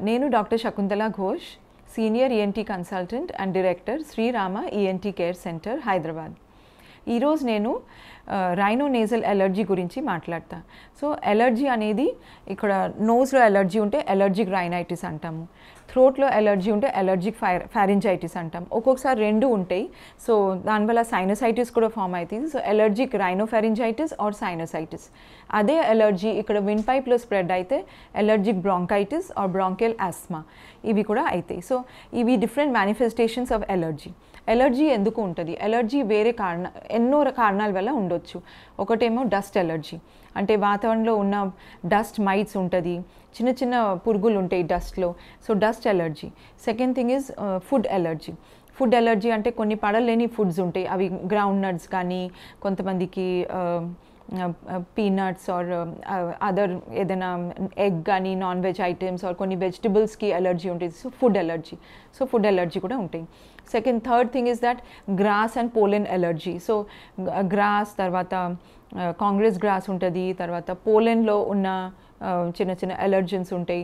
నేను doctor Shakuntala Ghosh, senior ENT consultant and director Srirama ENT care centre Hyderabad. ఈరోజు నేను రైనో నేజల్ ఎలర్జీ గురించి మాట్లాడతా. సో ఎలర్జీ అనేది ఇక్కడ నోస్లో ఎలర్జీ ఉంటే ఎలర్జిక్ రైనైటిస్ అంటాము, థ్రోట్లో ఎలర్జీ ఉంటే ఎలర్జిక్ ఫ్యారింజైటిస్ అంటాం. ఒక్కొక్కసారి రెండు ఉంటాయి. సో దానివల్ల సైనసైటిస్ కూడా ఫామ్ అవుతుంది. So allergic rhinopharyngitis or sinusitis. అదే ఎలర్జీ ఇక్కడ విండ్ పైప్లో స్ప్రెడ్ అయితే allergic bronchitis or bronchial asthma ఇవి కూడా అవుతాయి. సో ఇవి different manifestations of allergy. Allergy ఎందుకు ఉంటుంది? ఎలర్జీ వేరే ఎన్నో కారణాల వల్ల ఉండొచ్చు. ఒకటేమో డస్ట్ ఎలర్జీ, అంటే వాతావరణంలో ఉన్న డస్ట్ మైట్స్ ఉంటుంది, చిన్న చిన్న పురుగులు ఉంటాయి డస్ట్లో, so dust allergy. Second thing is food allergy. Food allergy అంటే కొన్ని పడలేని ఫుడ్స్ ఉంటాయి, అవి గ్రౌండ్ నట్స్ కానీ, కొంతమందికి పీనట్స్ ఆర్ అదర్ ఏదైనా ఎగ్ కానీ, నాన్ వెజ్ ఐటమ్స్ ఆర్ కొన్ని వెజిటబుల్స్కి ఎలర్జీ ఉంటుంది. So food allergy. So food allergy కూడా ఉంటాయి. Third thing is that grass and pollen allergy. So grass తర్వాత కాంగ్రెస్ గ్రాస్ ఉంటుంది, తర్వాత పోలెన్లో ఉన్న చిన్న చిన్న ఎలర్జెన్స్ ఉంటాయి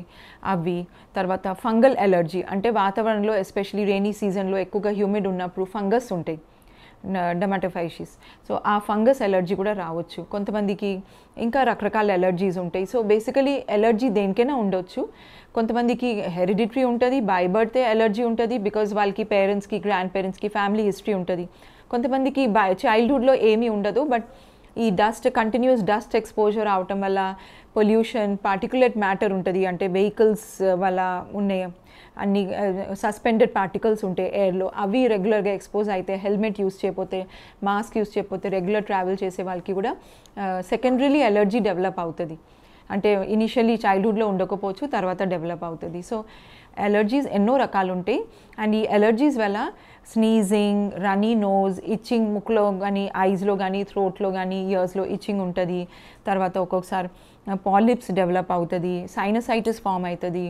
అవి. తర్వాత ఫంగల్ ఎలర్జీ అంటే వాతావరణంలో ఎస్పెషలీ రెయినీ సీజన్లో ఎక్కువగా హ్యూమిడ్ ఉన్నప్పుడు ఫంగస్ ఉంటాయి, డెమటోఫైషిస్. సో ఆ ఫంగస్ ఎలర్జీ కూడా రావచ్చు. కొంతమందికి ఇంకా రకరకాల ఎలర్జీస్ ఉంటాయి. సో బేసికలీ ఎలర్జీ దేనికైనా ఉండొచ్చు. కొంతమందికి హెరిడిటరీ ఉంటుంది, బై బర్తే ఎలర్జీ ఉంటుంది, బికాజ్ వాళ్ళకి పేరెంట్స్కి, గ్రాండ్ పేరెంట్స్కి ఫ్యామిలీ హిస్టరీ ఉంటుంది. కొంతమందికి చైల్డ్హుడ్లో ఏమీ ఉండదు, బట్ ఈ కంటిన్యూస్ డస్ట్ ఎక్స్పోజర్ అవటం వల్ల పొల్యూషన్, పార్టికులేట్ మ్యాటర్ ఉంటుంది, అంటే వెహికల్స్ వల్ల ఉన్నాయి అన్ని సస్పెండెడ్ పార్టికల్స్ ఉంటాయి ఎయిర్లో, అవి రెగ్యులర్గా ఎక్స్పోజ్ అయితే, హెల్మెట్ యూస్ చేయకపోతే, మాస్క్ యూస్ చేయకపోతే, రెగ్యులర్ ట్రావెల్ చేసే వాళ్ళకి కూడా సెకండరీలీ ఎలర్జీ డెవలప్ అవుతుంది. అంటే ఇనిషియల్లీ చైల్డ్హుడ్లో ఉండకపోవచ్చు, తర్వాత డెవలప్ అవుతుంది. సో ఎలర్జీస్ ఎన్నో రకాలు ఉంటాయి. అండ్ ఈ ఎలర్జీస్ వల్ల స్నీజింగ్, రన్నీ నోజ్, ఇచ్చింగ్, ముక్కులో కానీ, ఐస్లో కానీ, థ్రోట్లో కానీ, ఇయర్స్లో ఇచ్చింగ్ ఉంటుంది. తర్వాత ఒక్కొక్కసారి పాలిప్స్ డెవలప్ అవుతుంది, సైనసైటిస్ ఫామ్ అవుతుంది,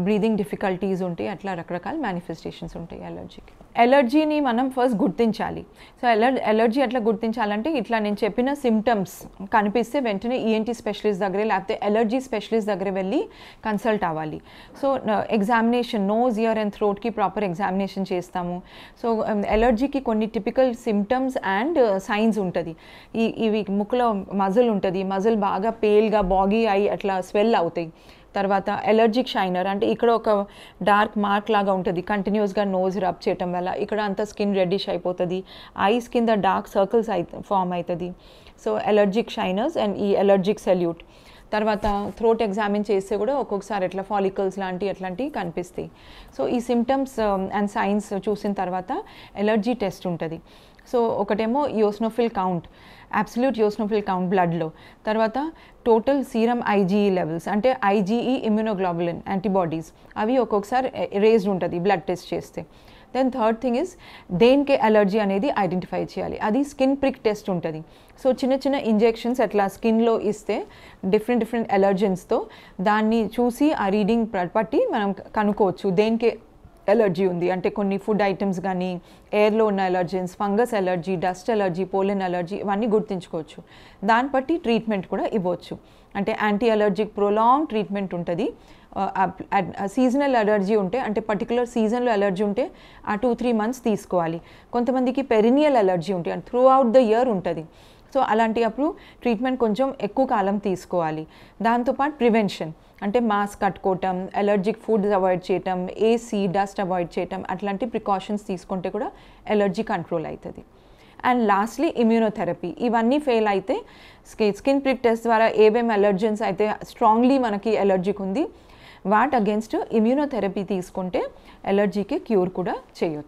బ్రీదింగ్ డిఫికల్టీస్ ఉంటాయి. అట్లా రకరకాల మేనిఫెస్టేషన్స్ ఉంటాయి ఎలర్జీకి. ఎలర్జీని మనం ఫస్ట్ గుర్తించాలి. సో ఎలర్జీ ఎట్లా గుర్తించాలంటే, ఇట్లా నేను చెప్పిన సిమ్టమ్స్ కనిపిస్తే వెంటనే ఈఎన్టీ స్పెషలిస్ట్ దగ్గరే లేకపోతే ఎలర్జీ స్పెషలిస్ట్ దగ్గర వెళ్ళి కన్సల్ట్ అవ్వాలి. So examination, nose, ear and థ్రోట్కి ప్రాపర్ ఎగ్జామినేషన్ చేస్తాము. సో ఎలర్జీకి కొన్ని టిపికల్ సిమ్టమ్స్ అండ్ సైన్స్ ఉంటుంది. ఇవి ముక్కులో మజిల్ ఉంటుంది, మజిల్ బాగా పేల్గా బాగీ అయి అట్లా స్వెల్ అవుతాయి. తర్వాత ఎలర్జిక్ షైనర్, అంటే ఇక్కడ ఒక డార్క్ మార్క్ లాగా ఉంటుంది కంటిన్యూస్గా నోజ్ రబ్ చేయటం వల్ల, ఇక్కడ అంతా స్కిన్ రెడ్డిష్ అయిపోతుంది, ఐస్ కింద డార్క్ సర్కిల్స్ ఫామ్ అవుతుంది. సో ఎలర్జిక్ షైనర్స్ అండ్ ఈ ఎలర్జిక్ సెల్యూట్. తర్వాత థ్రోట్ ఎగ్జామిన్ చేస్తే కూడా ఒక్కొక్కసారి ఎట్లా ఫాలికల్స్ అట్లాంటివి కనిపిస్తాయి. సో ఈ సిమ్టమ్స్ అండ్ సైన్స్ చూసిన తర్వాత ఎలర్జీ టెస్ట్ ఉంటుంది. సో ఒకటేమో eosinophil count, absolute eosinophil count బ్లడ్లో. తర్వాత టోటల్ సీరం ఐజీఈ లెవెల్స్, అంటే ఐజీఈ ఇమ్యూనోగ్లోబులిన్ యాంటీబాడీస్, అవి ఒక్కొక్కసారి రేజ్డ్ ఉంటుంది బ్లడ్ టెస్ట్ చేస్తే. దెన్ థర్డ్ థింగ్ ఇస్ దేనికే ఎలర్జీ అనేది ఐడెంటిఫై చేయాలి. అది స్కిన్ ప్రిక్ టెస్ట్ ఉంటుంది. సో చిన్న చిన్న ఇంజెక్షన్స్ అట్లా స్కిన్లో ఇస్తే డిఫరెంట్ ఎలర్జెన్స్తో దాన్ని చూసి ఆ రీడింగ్ బట్టి మనం కనుక్కోవచ్చు దేనికే ఎలర్జీ ఉంది. అంటే కొన్ని ఫుడ్ ఐటమ్స్ కానీ, ఎయిర్లో ఉన్న allergens, fungus allergy, dust allergy, pollen allergy, ఇవన్నీ గుర్తించుకోవచ్చు. దాన్ని బట్టి ట్రీట్మెంట్ కూడా ఇవ్వచ్చు. అంటే యాంటీ ఎలర్జిక్ ప్రొలాంగ్ ట్రీట్మెంట్ ఉంటుంది. సీజనల్ ఎలర్జీ ఉంటే, అంటే పర్టికులర్ సీజన్లో ఎలర్జీ ఉంటే ఆ 2-3 months తీసుకోవాలి. కొంతమందికి పెరినియల్ ఎలర్జీ ఉంటుంది, అంటే త్రూ అవుట్ ద ఇయర్ ఉంటుంది. సో అలాంటి అప్పుడు ట్రీట్మెంట్ కొంచెం ఎక్కువ కాలం తీసుకోవాలి. దాంతోపాటు ప్రివెన్షన్, అంటే మాస్క్ కట్టుకోవటం, ఎలర్జిక్ ఫుడ్స్ అవాయిడ్ చేయటం, ఏసీ, డస్ట్ అవాయిడ్ చేయటం, అట్లాంటి ప్రికాషన్స్ తీసుకుంటే కూడా ఎలర్జీ కంట్రోల్ అవుతుంది. And lastly immunotherapy. ఇవన్నీ ఫెయిల్ అయితే స్కిన్ ప్రిక్ టెస్ట్ ద్వారా ఏమేమి ఎలర్జెన్స్ అయితే స్ట్రాంగ్లీ మనకి ఎలర్జీకి ఉంది వాటి అగేన్స్ట్ ఇమ్యూనోథెరపీ తీసుకుంటే ఎలర్జీకి క్యూర్ కూడా చేయొచ్చు.